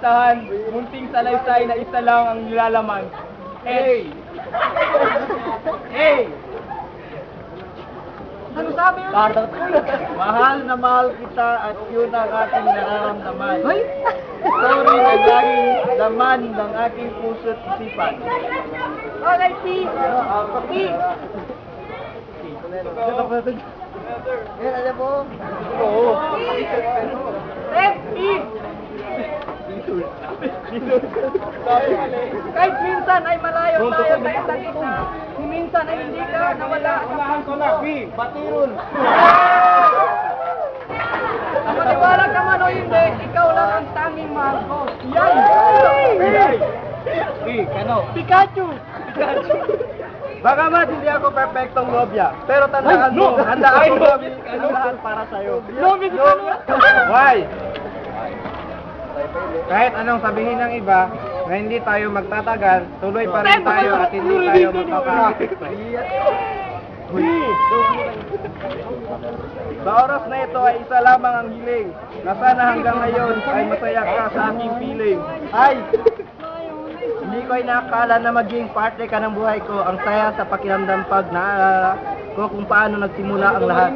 listahan, munting salaysay na isa lang ang nilalaman. Hey! Hey! Ano sabi mo? Mahal na mahal kita at yun ang aking nararamdaman. Sorry na laging laman ng aking puso't isipan. Okay, P! P! Alam mo? Oo. Red, P! Kahit minsan ay malayo tayo sa isang isa, minsan ay hindi ka nawala. Batirul! Maniwala ka man o hindi, ikaw lang ang tanging mahal ko. Yan! Pikachu! Baka man hindi ako perfectong nobya, pero tandaan mo, handa ako gawin ang lahat para sa'yo. Why? Kahit anong sabihin ng iba, na hindi tayo magtatagal, tuloy pa rin tayo at hindi tayo magkakasakit. Sa oras na ito ay isa lamang ang hiling, na sana hanggang ngayon ay masaya ka sa aking feeling. Ay! Hindi ko inakala na maging parte ka ng buhay ko. Ang saya sa pakiramdam pag naalala ko kung paano nagsimula ang lahat.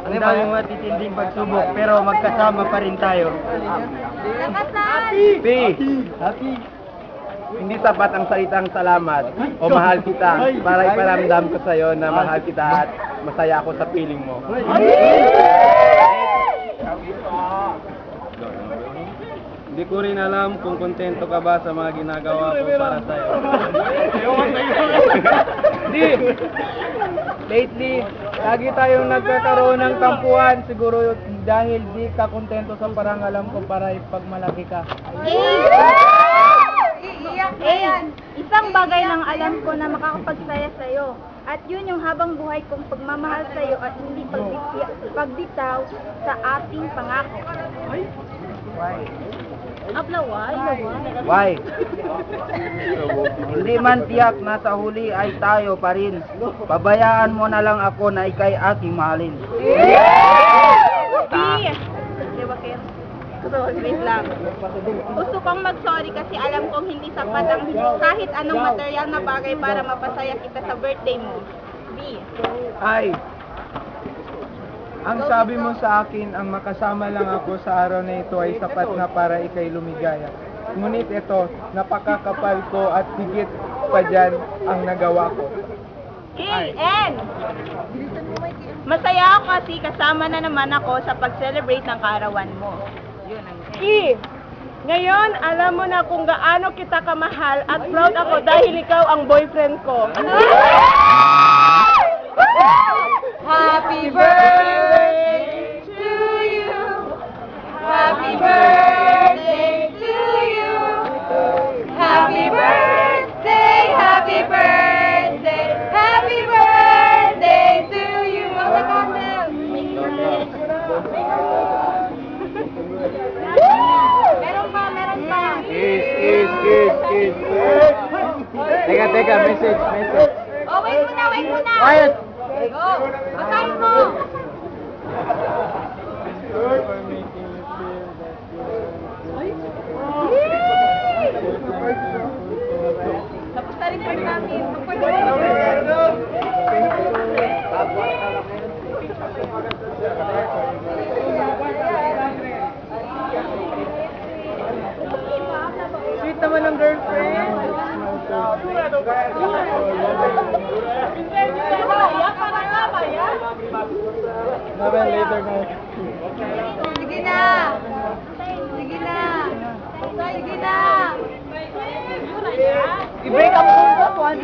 Ang daming matitinding pagsubok, pero magkasama pa rin tayo. Happy! Hindi sapat ang salitang salamat o mahal kita para iparamdam ko sa'yo na mahal kita at masaya ako sa piling mo. Hindi ko rin alam kung kontento ka ba sa mga ginagawa ko para sa'yo. Lately, lagi tayong nagkakaroon ng tampuhan, siguro dahil di ka kontento sa parangalan ko para ipagmalaki ka. Isang bagay lang alam ko na makakapagsaya sa'yo. At yun yung habang buhay kong pagmamahal sa'yo at hindi pagditaw sa ating pangako. Why? Hindi man tiyak na sa huli ay tayo pa rin. Pabayaan mo na lang ako na ikay aking mahalin. Wait lang. Gusto kong mag-sorry kasi alam kong hindi sapat ang kahit anong material na bagay para mapasaya kita sa birthday mo. B. Ay, ang sabi mo sa akin, ang makasama lang ako sa araw na ito ay sapat na para ikay lumigaya. Ngunit ito, napakakapal ko at higit pa dyan ang nagawa ko. N. Masaya ako kasi kasama na naman ako sa pag-celebrate ng kaarawan mo. Yun ang E. Ngayon, alam mo na kung gaano kita kamahal at proud ako dahil ikaw ang boyfriend ko. Happy birthday to you. Happy birthday to you. Happy birthday, happy birthday, happy birthday to you. Mga candles. Meron pa. Kiss. Teka, message. Oh, wait muna. Quiet! Go. Pagkain mo. Tapos na rin yung namin. Sweet naman ng girlfriend. Later na. Sige na. I-break up mo ba, Juan?